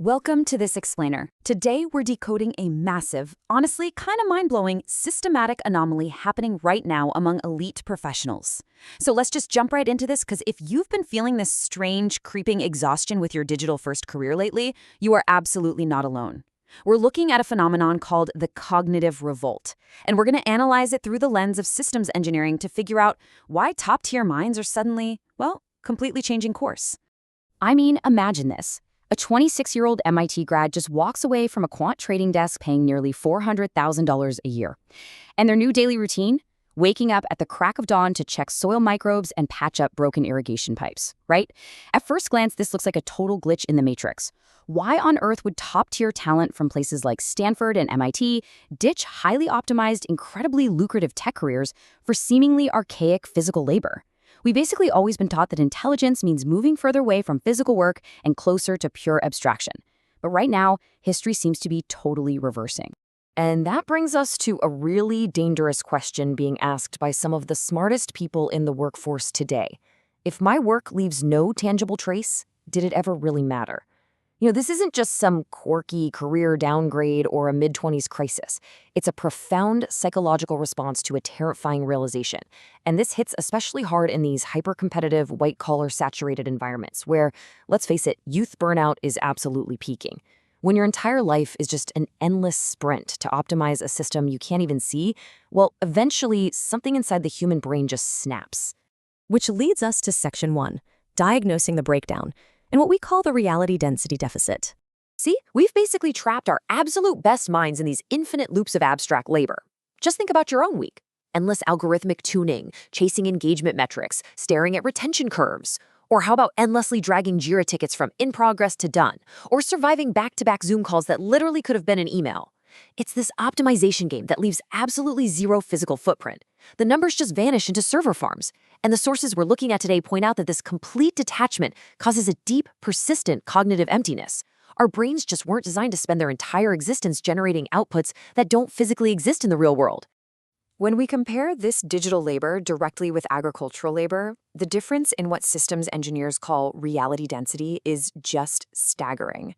Welcome to this explainer. Today we're decoding a massive, honestly kind of mind-blowing, systematic anomaly happening right now among elite professionals. So let's just jump right into this, because if you've been feeling this strange, creeping exhaustion with your digital-first career lately, you are absolutely not alone. We're looking at a phenomenon called the cognitive revolt, and we're going to analyze it through the lens of systems engineering to figure out why top-tier minds are suddenly, well, completely changing course. I mean, imagine this. A 26-year-old MIT grad just walks away from a quant trading desk paying nearly $400,000 a year. And their new daily routine? Waking up at the crack of dawn to check soil microbes and patch up broken irrigation pipes, right? At first glance, this looks like a total glitch in the matrix. Why on earth would top-tier talent from places like Stanford and MIT ditch highly optimized, incredibly lucrative tech careers for seemingly archaic physical labor? We've basically always been taught that intelligence means moving further away from physical work and closer to pure abstraction. But right now, history seems to be totally reversing. And that brings us to a really dangerous question being asked by some of the smartest people in the workforce today. If my work leaves no tangible trace, did it ever really matter? This isn't just some quirky career downgrade or a mid-20s crisis. It's a profound psychological response to a terrifying realization. And this hits especially hard in these hyper-competitive, white-collar saturated environments where, let's face it, youth burnout is absolutely peaking. When your entire life is just an endless sprint to optimize a system you can't even see, well, eventually something inside the human brain just snaps. Which leads us to Section 1, diagnosing the breakdown, and what we call the reality density deficit. See, we've basically trapped our absolute best minds in these infinite loops of abstract labor. Just think about your own week. Endless algorithmic tuning, chasing engagement metrics, staring at retention curves. Or how about endlessly dragging Jira tickets from in progress to done? Or surviving back-to-back Zoom calls that literally could have been an email? It's this optimization game that leaves absolutely zero physical footprint. The numbers just vanish into server farms. And the sources we're looking at today point out that this complete detachment causes a deep, persistent cognitive emptiness. Our brains just weren't designed to spend their entire existence generating outputs that don't physically exist in the real world. When we compare this digital labor directly with agricultural labor, the difference in what systems engineers call reality density is just staggering.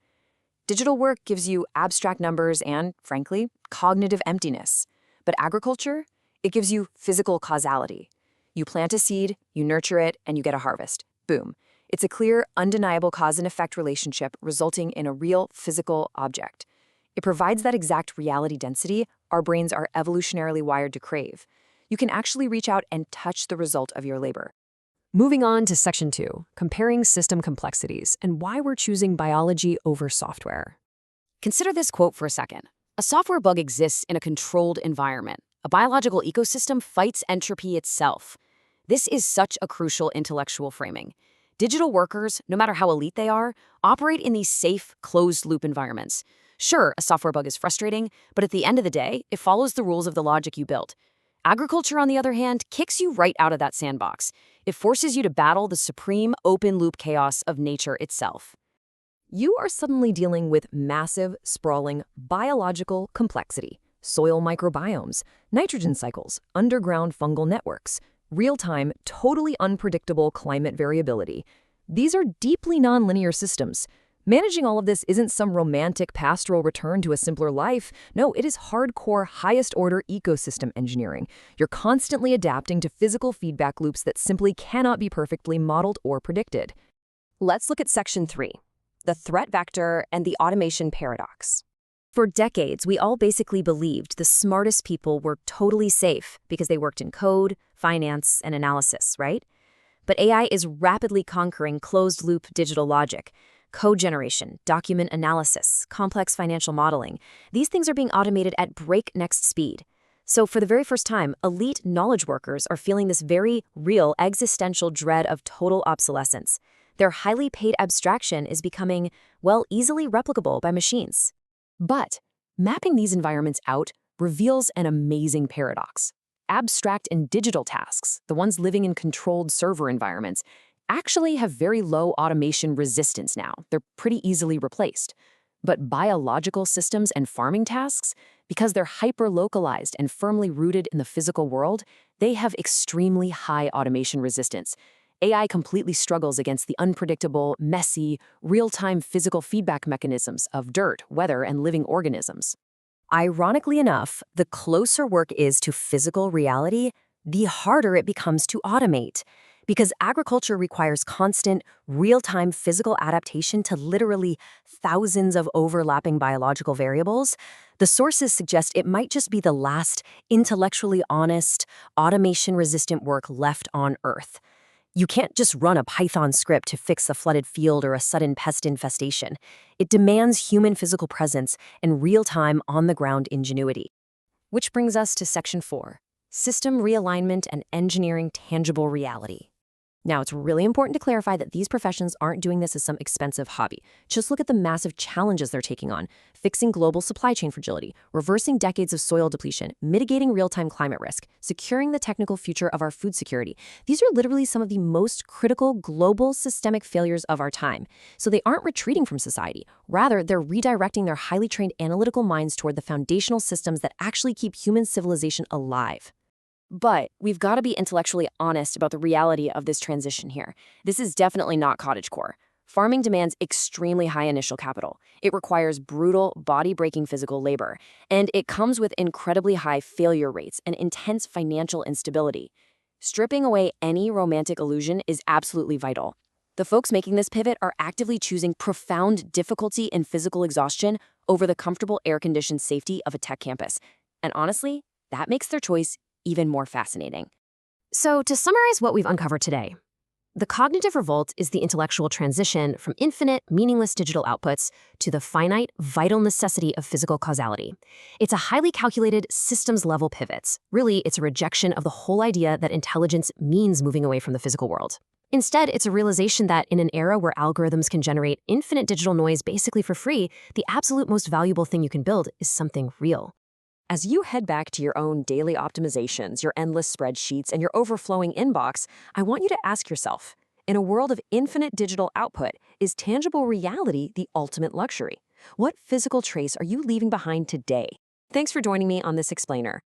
Digital work gives you abstract numbers and, frankly, cognitive emptiness. But agriculture, it gives you physical causality. You plant a seed, you nurture it, and you get a harvest. Boom. It's a clear, undeniable cause and effect relationship resulting in a real physical object. It provides that exact reality density our brains are evolutionarily wired to crave. You can actually reach out and touch the result of your labor. Moving on to Section 2, comparing system complexities and why we're choosing biology over software. Consider this quote for a second. A software bug exists in a controlled environment. A biological ecosystem fights entropy itself. This is such a crucial intellectual framing. Digital workers, no matter how elite they are, operate in these safe, closed-loop environments. Sure, a software bug is frustrating, but at the end of the day, it follows the rules of the logic you built. Agriculture, on the other hand, kicks you right out of that sandbox. It forces you to battle the supreme open-loop chaos of nature itself. You are suddenly dealing with massive, sprawling, biological complexity. Soil microbiomes, nitrogen cycles, underground fungal networks, real-time, totally unpredictable climate variability. These are deeply nonlinear systems. Managing all of this isn't some romantic pastoral return to a simpler life. No, it is hardcore, highest-order ecosystem engineering. You're constantly adapting to physical feedback loops that simply cannot be perfectly modeled or predicted. Let's look at Section 3, the threat vector and the automation paradox. For decades, we all basically believed the smartest people were totally safe because they worked in code, finance, and analysis, right? But AI is rapidly conquering closed-loop digital logic. Code generation, document analysis, complex financial modeling. These things are being automated at breakneck speed. So for the very first time, elite knowledge workers are feeling this very real existential dread of total obsolescence. Their highly paid abstraction is becoming, well, easily replicable by machines. But mapping these environments out reveals an amazing paradox. Abstract and digital tasks, the ones living in controlled server environments, actually have very low automation resistance now. They're pretty easily replaced. But biological systems and farming tasks, because they're hyper-localized and firmly rooted in the physical world, they have extremely high automation resistance. AI completely struggles against the unpredictable, messy, real-time physical feedback mechanisms of dirt, weather, and living organisms. Ironically enough, the closer work is to physical reality, the harder it becomes to automate. Because agriculture requires constant, real-time physical adaptation to literally thousands of overlapping biological variables, the sources suggest it might just be the last intellectually honest, automation-resistant work left on Earth. You can't just run a Python script to fix a flooded field or a sudden pest infestation. It demands human physical presence and real-time, on-the-ground ingenuity. Which brings us to Section 4, System Realignment and Engineering Tangible Reality. Now, it's really important to clarify that these professions aren't doing this as some expensive hobby. Just look at the massive challenges they're taking on: fixing global supply chain fragility, reversing decades of soil depletion, mitigating real-time climate risk, securing the technical future of our food security. These are literally some of the most critical global systemic failures of our time. So they aren't retreating from society. Rather, they're redirecting their highly trained analytical minds toward the foundational systems that actually keep human civilization alive. But we've got to be intellectually honest about the reality of this transition here. This is definitely not cottagecore. Farming demands extremely high initial capital. It requires brutal, body-breaking physical labor, and it comes with incredibly high failure rates and intense financial instability. Stripping away any romantic illusion is absolutely vital. The folks making this pivot are actively choosing profound difficulty and physical exhaustion over the comfortable air-conditioned safety of a tech campus. And honestly, that makes their choice even more fascinating. So, to summarize what we've uncovered today, the cognitive revolt is the intellectual transition from infinite, meaningless digital outputs to the finite, vital necessity of physical causality. It's a highly calculated, systems-level pivot. Really, it's a rejection of the whole idea that intelligence means moving away from the physical world. Instead, it's a realization that in an era where algorithms can generate infinite digital noise basically for free, the absolute most valuable thing you can build is something real. As you head back to your own daily optimizations, your endless spreadsheets, and your overflowing inbox, I want you to ask yourself, in a world of infinite digital output, is tangible reality the ultimate luxury? What physical trace are you leaving behind today? Thanks for joining me on this explainer.